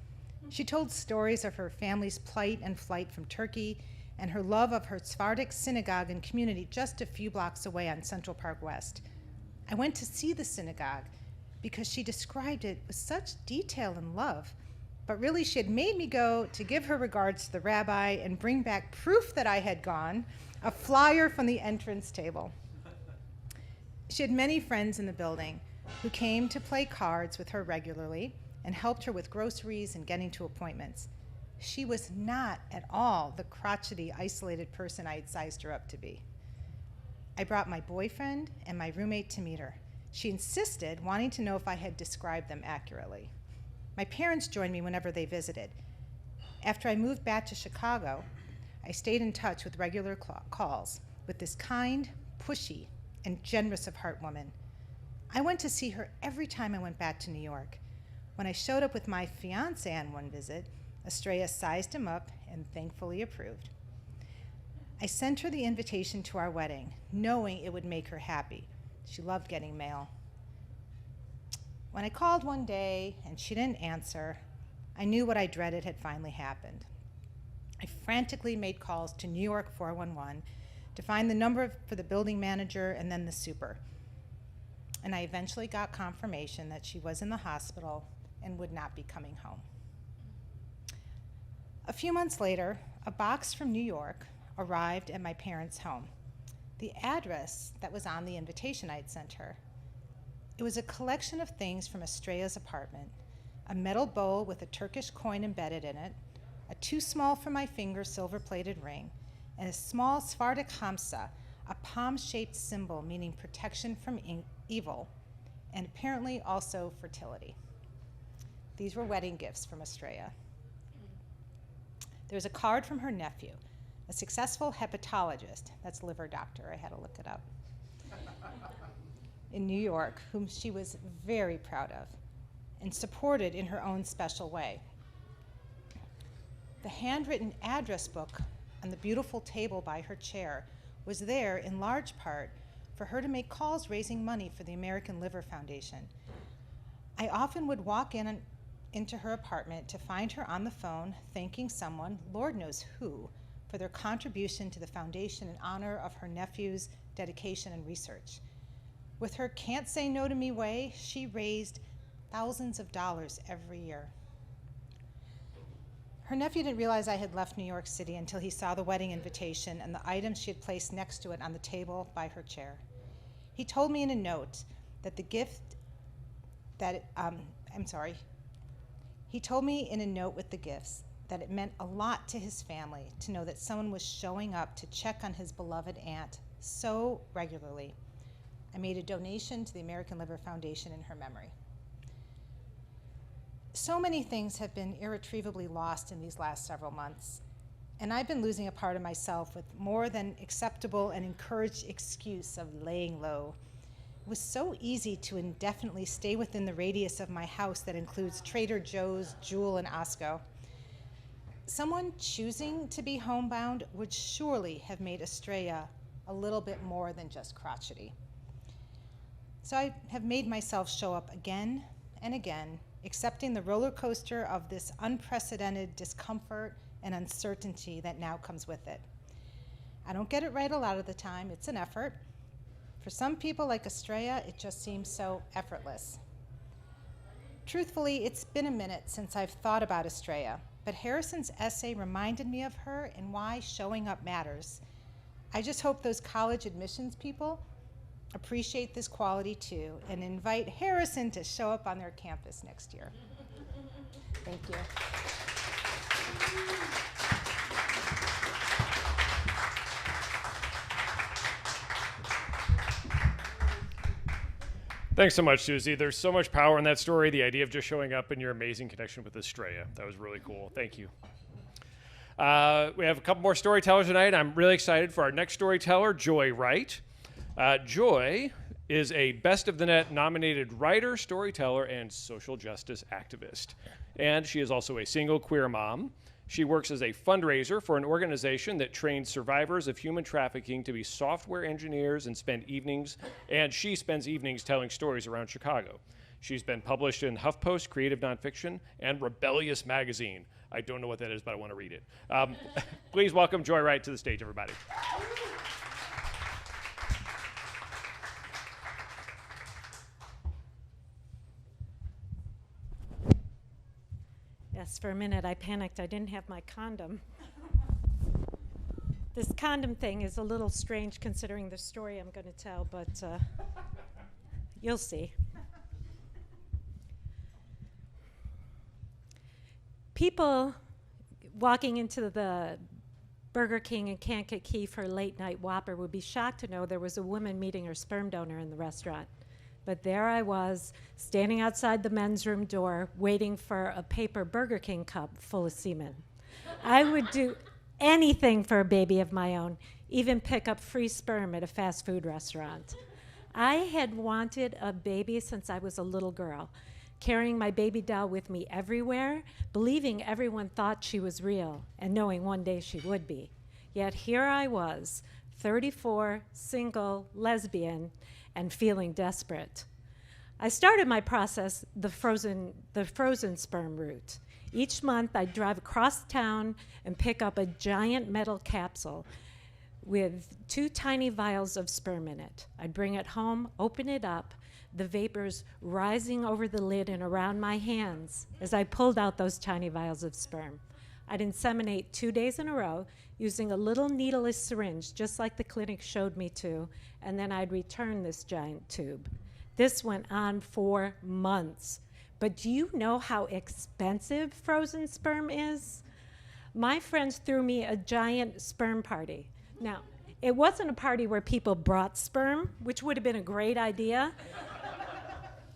She told stories of her family's plight and flight from Turkey and her love of her Sephardic synagogue and community just a few blocks away on Central Park West. I went to see the synagogue because she described it with such detail and love, but really she had made me go to give her regards to the rabbi and bring back proof that I had gone, a flyer from the entrance table. She had many friends in the building who came to play cards with her regularly and helped her with groceries and getting to appointments. She was not at all the crotchety, isolated person I had sized her up to be. I brought my boyfriend and my roommate to meet her. She insisted, wanting to know if I had described them accurately. My parents joined me whenever they visited. After I moved back to Chicago, I stayed in touch with regular calls with this kind, pushy, and generous of heart woman. I went to see her every time I went back to New York. When I showed up with my fiance on one visit, Estrella sized him up and thankfully approved. I sent her the invitation to our wedding, knowing it would make her happy. She loved getting mail. When I called one day and she didn't answer, I knew what I dreaded had finally happened. I frantically made calls to New York 411 to find the number for the building manager and then the super. And I eventually got confirmation that she was in the hospital and would not be coming home. A few months later, a box from New York arrived at my parents' home. The address that was on the invitation I'd sent her. It was a collection of things from Estrella's apartment, a metal bowl with a Turkish coin embedded in it, a too small for my finger silver-plated ring, and a small Sephardic hamsa, a palm-shaped symbol meaning protection from evil, and apparently also fertility. These were wedding gifts from Estrella. There was a card from her nephew, a successful hepatologist, that's liver doctor, I had to look it up, in New York, whom she was very proud of and supported in her own special way. The handwritten address book on the beautiful table by her chair was there in large part for her to make calls raising money for the American Liver Foundation. I often would walk into her apartment to find her on the phone thanking someone, Lord knows who, for their contribution to the foundation in honor of her nephew's dedication and research. With her can't say no to me way, she raised thousands of dollars every year. Her nephew didn't realize I had left New York City until he saw the wedding invitation and the items she had placed next to it on the table by her chair. He told me in a note that the gift He told me in a note with the gifts that it meant a lot to his family to know that someone was showing up to check on his beloved aunt so regularly. I made a donation to the American Liver Foundation in her memory. So many things have been irretrievably lost in these last several months, and I've been losing a part of myself with more than acceptable and encouraged excuse of laying low. It was so easy to indefinitely stay within the radius of my house that includes Trader Joe's, Jewel, and Osco. Someone choosing to be homebound would surely have made Estrella a little bit more than just crotchety. So I have made myself show up again and again, accepting the roller coaster of this unprecedented discomfort and uncertainty that now comes with it. I don't get it right a lot of the time. It's an effort. For some people like Estrella, it just seems so effortless. Truthfully, it's been a minute since I've thought about Estrella, but Harrison's essay reminded me of her and why showing up matters. I just hope those college admissions people appreciate this quality too and invite Harrison to show up on their campus next year. Thank you. Thanks so much, Susie. There's so much power in that story, the idea of just showing up and your amazing connection with Estrella. That was really cool. Thank you. We have a couple more storytellers tonight. I'm really excited for our next storyteller, Joy Wright. Joy is a Best of the Net nominated writer, storyteller, and social justice activist. And she is also a single queer mom. She works as a fundraiser for an organization that trains survivors of human trafficking to be software engineers and she spends evenings telling stories around Chicago. She's been published in HuffPost, Creative Nonfiction, and Rebellious Magazine. I don't know what that is, but I want to read it. Please welcome Joy Wright to the stage, everybody. Yes, for a minute I panicked. I didn't have my condom. This condom thing is a little strange considering the story I'm going to tell, but you'll see. People walking into the Burger King in Kankakee for a late night Whopper would be shocked to know there was a woman meeting her sperm donor in the restaurant. But there I was, standing outside the men's room door, waiting for a paper Burger King cup full of semen. I would do anything for a baby of my own, even pick up free sperm at a fast food restaurant. I had wanted a baby since I was a little girl, carrying my baby doll with me everywhere, believing everyone thought she was real, and knowing one day she would be. Yet here I was, 34, single, lesbian, and feeling desperate. I started my process the frozen sperm route. Each month I'd drive across town and pick up a giant metal capsule with 2 tiny vials of sperm in it. I'd bring it home, open it up, the vapors rising over the lid and around my hands as I pulled out those tiny vials of sperm. I'd inseminate 2 days in a row using a little needleless syringe, just like the clinic showed me to, and then I'd return this giant tube. This went on for months. But do you know how expensive frozen sperm is? My friends threw me a giant sperm party. Now, it wasn't a party where people brought sperm, which would have been a great idea.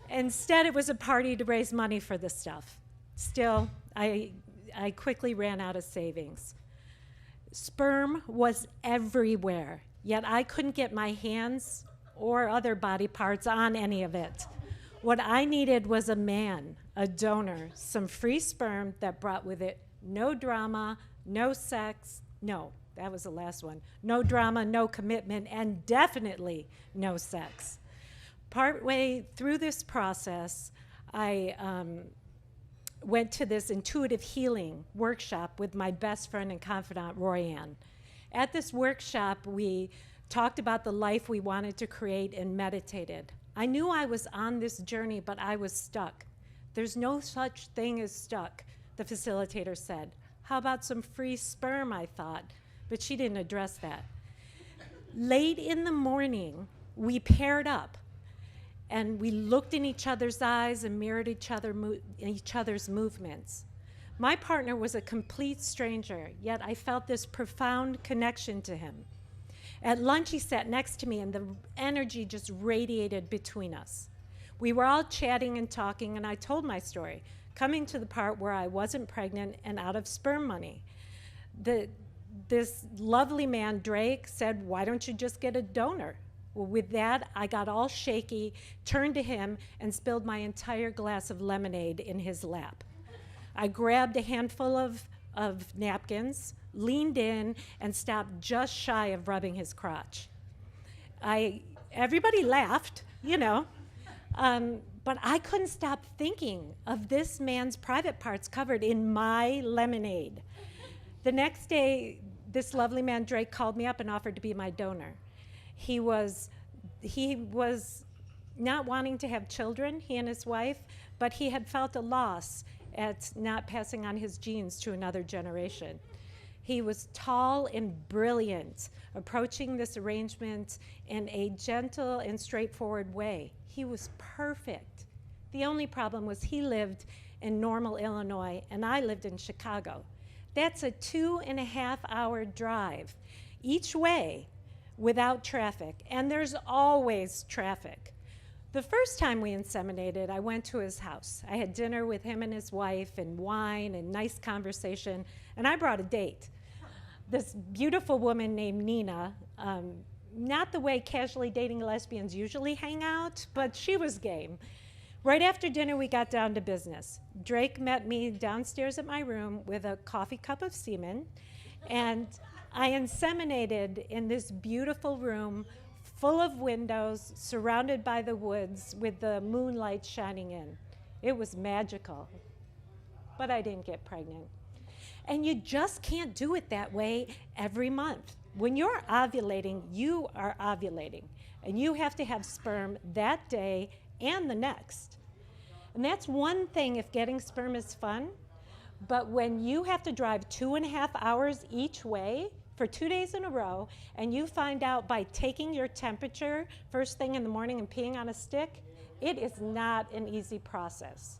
Instead, it was a party to raise money for the stuff. Still, I quickly ran out of savings. Sperm was everywhere, yet I couldn't get my hands or other body parts on any of it. What I needed was a man, a donor, some free sperm that brought with it no drama, no sex, no, that was the last one, no drama, no commitment, and definitely no sex. Partway through this process, I went to this intuitive healing workshop with my best friend and confidant, Royanne. At this workshop, we talked about the life we wanted to create and meditated. I knew I was on this journey, but I was stuck. There's no such thing as stuck, the facilitator said. How about some free sperm, I thought, but she didn't address that. Late in the morning, we paired up, and we looked in each other's eyes and mirrored each other's movements. My partner was a complete stranger, yet I felt this profound connection to him. At lunch, he sat next to me, and the energy just radiated between us. We were all chatting and talking, and I told my story, coming to the part where I wasn't pregnant and out of sperm money. This lovely man, Drake, said, "Why don't you just get a donor?" Well, with that, I got all shaky, turned to him, and spilled my entire glass of lemonade in his lap. I grabbed a handful of napkins, leaned in, and stopped just shy of rubbing his crotch. Everybody laughed, you know, but I couldn't stop thinking of this man's private parts covered in my lemonade. The next day, this lovely man, Drake, called me up and offered to be my donor. He was not wanting to have children, he and his wife, but he had felt a loss at not passing on his genes to another generation. He was tall and brilliant, approaching this arrangement in a gentle and straightforward way. He was perfect. The only problem was he lived in Normal, Illinois, and I lived in Chicago. That's a 2.5-hour drive each way without traffic, and there's always traffic. The first time we inseminated, I went to his house. I had dinner with him and his wife and wine and nice conversation, and I brought a date. This beautiful woman named Nina, not the way casually dating lesbians usually hang out, but she was game. Right after dinner, we got down to business. Drake met me downstairs at my room with a coffee cup of semen, and I inseminated in this beautiful room full of windows, surrounded by the woods with the moonlight shining in. It was magical, but I didn't get pregnant. And you just can't do it that way every month. When you're ovulating, you are ovulating, and you have to have sperm that day and the next. And that's one thing if getting sperm is fun, but when you have to drive 2.5 hours each way for 2 days in a row, and you find out by taking your temperature first thing in the morning and peeing on a stick, it is not an easy process.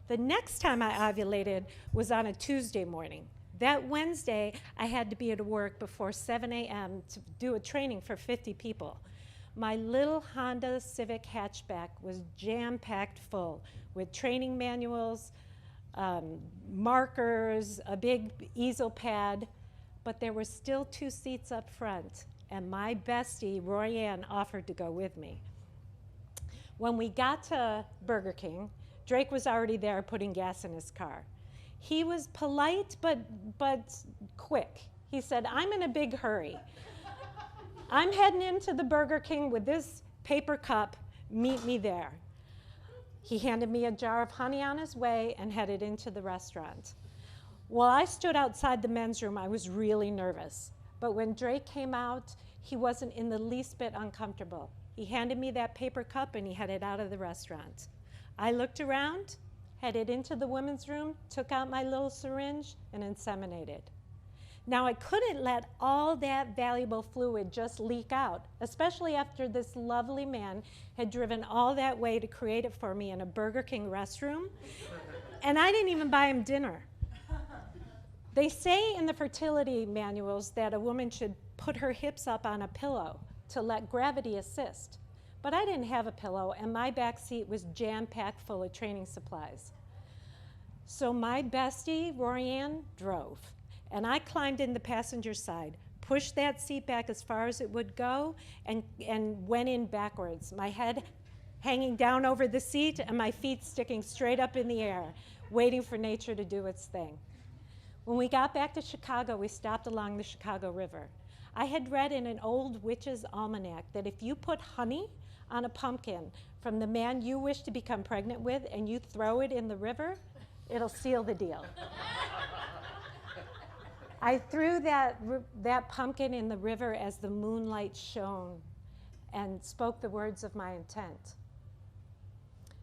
The next time I ovulated was on a Tuesday morning. That Wednesday, I had to be at work before 7 a.m. to do a training for 50 people. My little Honda Civic hatchback was jam-packed full with training manuals, markers, a big easel pad, but there were still 2 seats up front, and my bestie, Royanne, offered to go with me. When we got to Burger King, Drake was already there putting gas in his car. He was polite, but quick. He said, "I'm in a big hurry. I'm heading into the Burger King with this paper cup. Meet me there." He handed me a jar of honey on his way and headed into the restaurant. While I stood outside the men's room, I was really nervous. But when Drake came out, he wasn't in the least bit uncomfortable. He handed me that paper cup and he headed out of the restaurant. I looked around, headed into the women's room, took out my little syringe, and inseminated. Now, I couldn't let all that valuable fluid just leak out, especially after this lovely man had driven all that way to create it for me in a Burger King restroom, and I didn't even buy him dinner. They say in the fertility manuals that a woman should put her hips up on a pillow to let gravity assist, but I didn't have a pillow, and my back seat was jam-packed full of training supplies. So my bestie, Royanne, drove. And I climbed in the passenger side, pushed that seat back as far as it would go, and went in backwards, my head hanging down over the seat and my feet sticking straight up in the air, waiting for nature to do its thing. When we got back to Chicago, we stopped along the Chicago River. I had read in an old witch's almanac that if you put honey on a pumpkin from the man you wish to become pregnant with and you throw it in the river, it'll seal the deal. I threw that pumpkin in the river as the moonlight shone and spoke the words of my intent.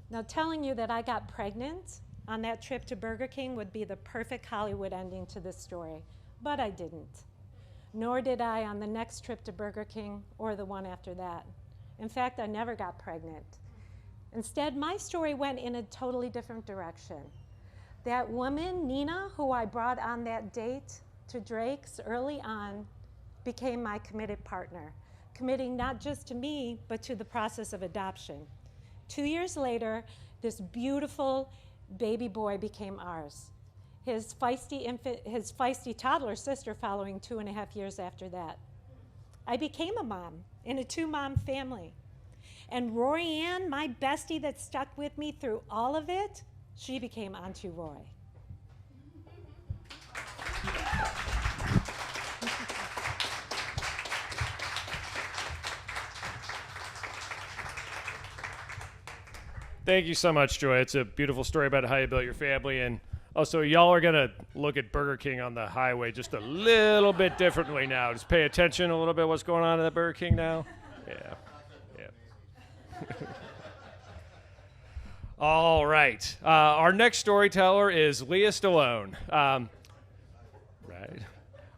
Now, telling you that I got pregnant on that trip to Burger King would be the perfect Hollywood ending to this story, but I didn't. Nor did I on the next trip to Burger King or the one after that. In fact, I never got pregnant. Instead, my story went in a totally different direction. That woman, Nina, who I brought on that date to Drake's early on, became my committed partner, committing not just to me, but to the process of adoption. 2 years later, this beautiful baby boy became ours. His feisty toddler sister following 2.5 years after that. I became a mom in a 2-mom family. And Rory Ann, my bestie that stuck with me through all of it, she became Auntie Roy. Thank you so much, Joy. It's a beautiful story about how you built your family. And also, y'all are going to look at Burger King on the highway just a little bit differently now. Just pay attention a little bit what's going on at Burger King now. Yeah. All right. Our next storyteller is Leah Stallone. Right.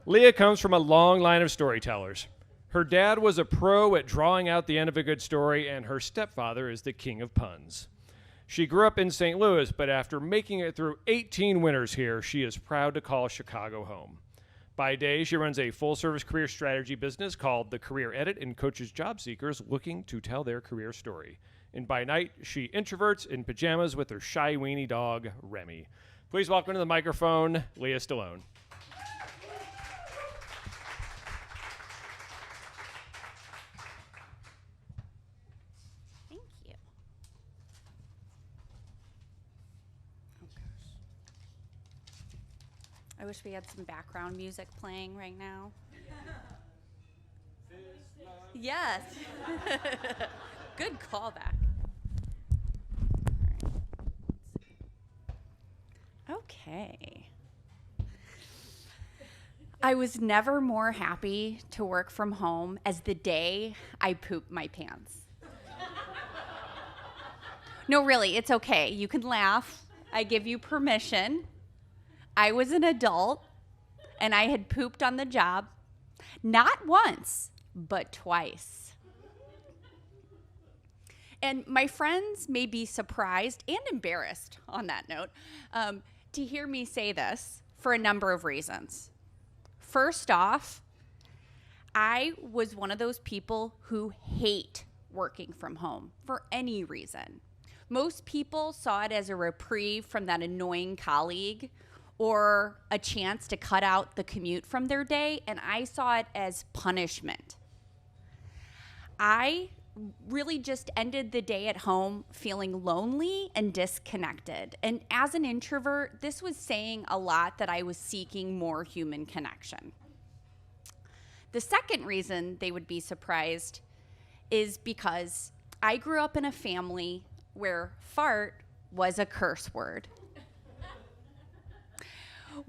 Leah comes from a long line of storytellers. Her dad was a pro at drawing out the end of a good story, and her stepfather is the king of puns. She grew up in St. Louis, but after making it through 18 winters here, she is proud to call Chicago home. By day, she runs a full-service career strategy business called The Career Edit and coaches job seekers looking to tell their career story. And by night, she introverts in pajamas with her shy weenie dog, Remy. Please welcome to the microphone, Leah Stallone. Thank you. Oh gosh. I wish we had some background music playing right now. Yes. Good callback. Okay. I was never more happy to work from home as the day I pooped my pants. No, really, it's okay. You can laugh. I give you permission. I was an adult, and I had pooped on the job, not once, but twice. And my friends may be surprised and embarrassed on that note to hear me say this for a number of reasons. First off, I was one of those people who hate working from home for any reason. Most people saw it as a reprieve from that annoying colleague or a chance to cut out the commute from their day, and I saw it as punishment. I really just ended the day at home feeling lonely and disconnected. And as an introvert, this was saying a lot that I was seeking more human connection. The second reason they would be surprised is because I grew up in a family where fart was a curse word.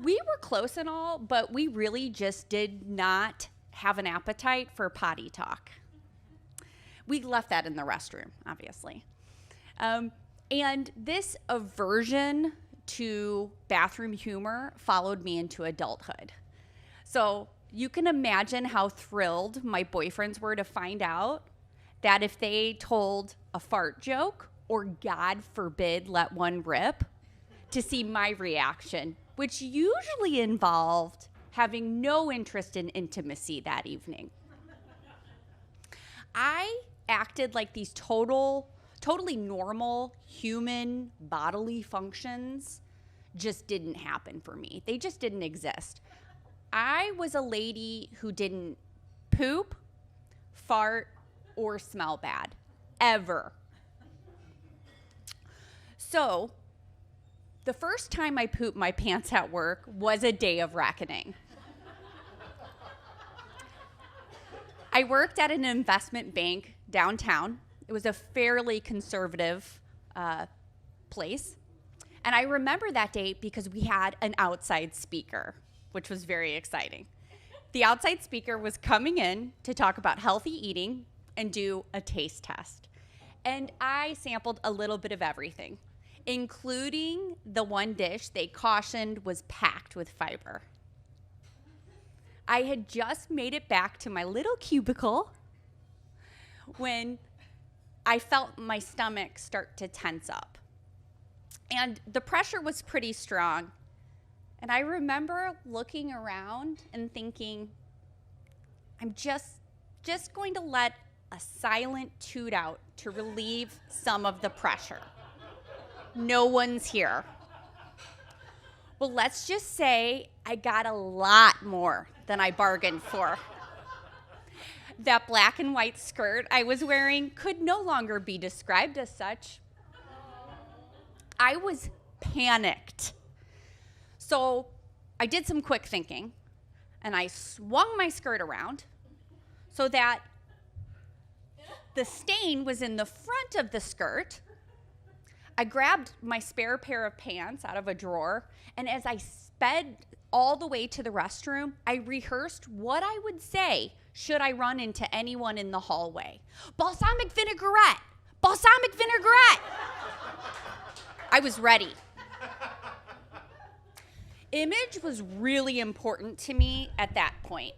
We were close and all, but we really just did not have an appetite for potty talk. We left that in the restroom, obviously. And this aversion to bathroom humor followed me into adulthood. So you can imagine how thrilled my boyfriends were to find out that if they told a fart joke, or God forbid, let one rip, to see my reaction, which usually involved having no interest in intimacy that evening. I acted like these totally normal human bodily functions just didn't happen for me. They just didn't exist. I was a lady who didn't poop, fart, or smell bad, ever. So, the first time I pooped my pants at work was a day of reckoning. I worked at an investment bank downtown. It was a fairly conservative place. And I remember that day because we had an outside speaker, which was very exciting. The outside speaker was coming in to talk about healthy eating and do a taste test. And I sampled a little bit of everything. including the one dish they cautioned was packed with fiber. I had just made it back to my little cubicle when I felt my stomach start to tense up. And the pressure was pretty strong. And I remember looking around and thinking, I'm just going to let a silent toot out to relieve some of the pressure. No one's here. Well, let's just say I got a lot more than I bargained for. That black and white skirt I was wearing could no longer be described as such. I was panicked. So I did some quick thinking, and I swung my skirt around so that the stain was in the front of the skirt. I grabbed my spare pair of pants out of a drawer, and as I sped all the way to the restroom, I rehearsed what I would say should I run into anyone in the hallway. Balsamic vinaigrette! Balsamic vinaigrette! I was ready. Image was really important to me at that point.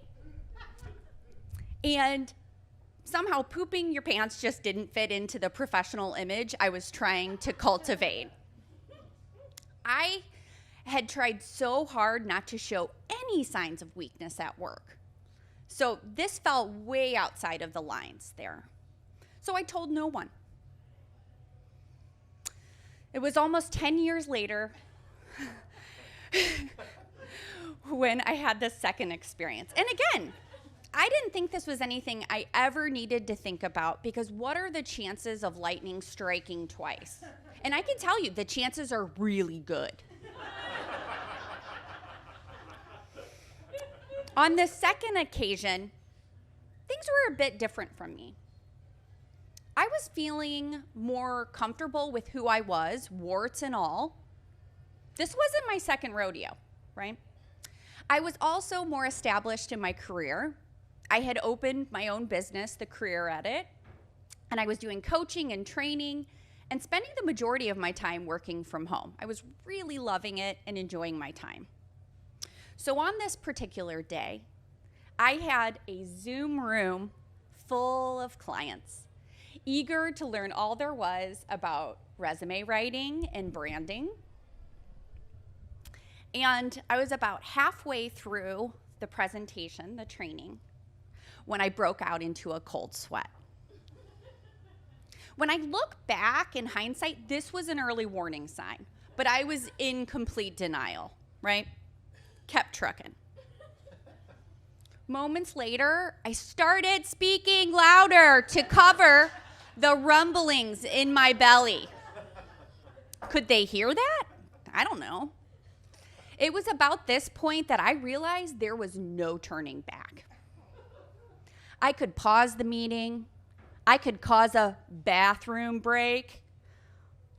And somehow pooping your pants just didn't fit into the professional image I was trying to cultivate. I had tried so hard not to show any signs of weakness at work. So this fell way outside of the lines there. So I told no one. It was almost 10 years later when I had this second experience. And again, I didn't think this was anything I ever needed to think about, because what are the chances of lightning striking twice? And I can tell you, the chances are really good. On the second occasion, things were a bit different from me. I was feeling more comfortable with who I was, warts and all. This wasn't my second rodeo, right? I was also more established in my career. I had opened my own business, The Career Edit, and I was doing coaching and training and spending the majority of my time working from home. I was really loving it and enjoying my time. So on this particular day, I had a Zoom room full of clients, eager to learn all there was about resume writing and branding. And I was about halfway through the presentation, the training, when I broke out into a cold sweat. When I look back in hindsight, this was an early warning sign, but I was in complete denial, right? Kept trucking. Moments later, I started speaking louder to cover the rumblings in my belly. Could they hear that? I don't know. It was about this point that I realized there was no turning back. I could pause the meeting. I could cause a bathroom break,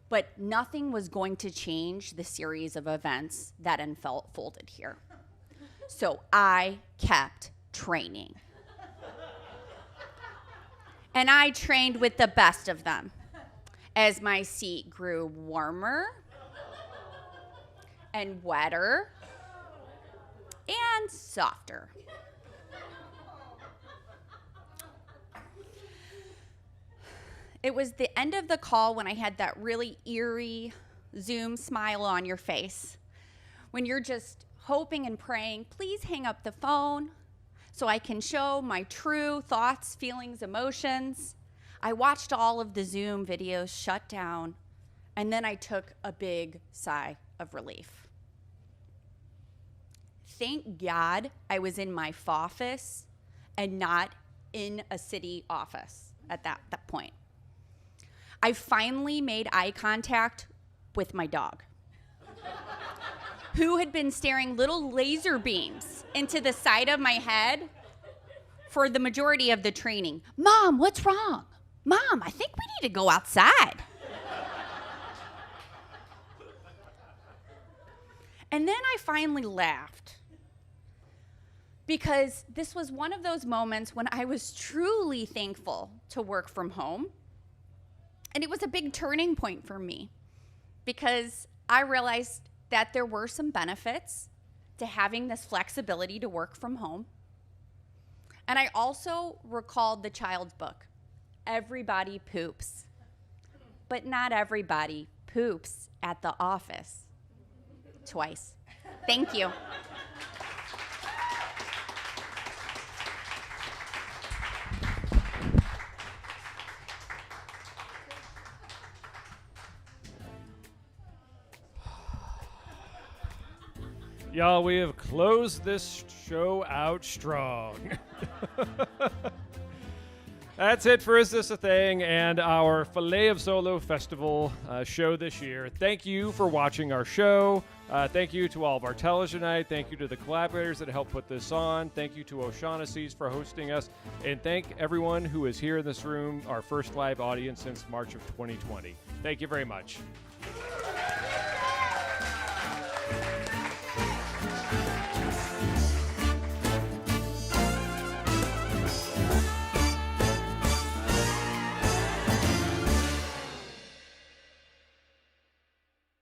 but nothing was going to change the series of events that unfolded here. So I kept training. And I trained with the best of them as my seat grew warmer and wetter and softer. It was the end of the call when I had that really eerie Zoom smile on your face, when you're just hoping and praying, please hang up the phone so I can show my true thoughts, feelings, emotions. I watched all of the Zoom videos shut down, and then I took a big sigh of relief. Thank God I was in my office and not in a city office at that point. I finally made eye contact with my dog, who had been staring little laser beams into the side of my head for the majority of the training. Mom, what's wrong? Mom, I think we need to go outside. And then I finally laughed, because this was one of those moments when I was truly thankful to work from home. And it was a big turning point for me. because I realized that there were some benefits to having this flexibility to work from home. And I also recalled the child's book, Everybody Poops, but not everybody poops at the office. Twice. Thank you. Y'all, we have closed this show out strong. That's it for Is This a Thing and our Fillet of Solo Festival show this year. Thank you for watching our show. Thank you to all of our tellers tonight. Thank you to the collaborators that helped put this on. Thank you to O'Shaughnessy's for hosting us. And thank everyone who is here in this room, our first live audience since March of 2020. Thank you very much.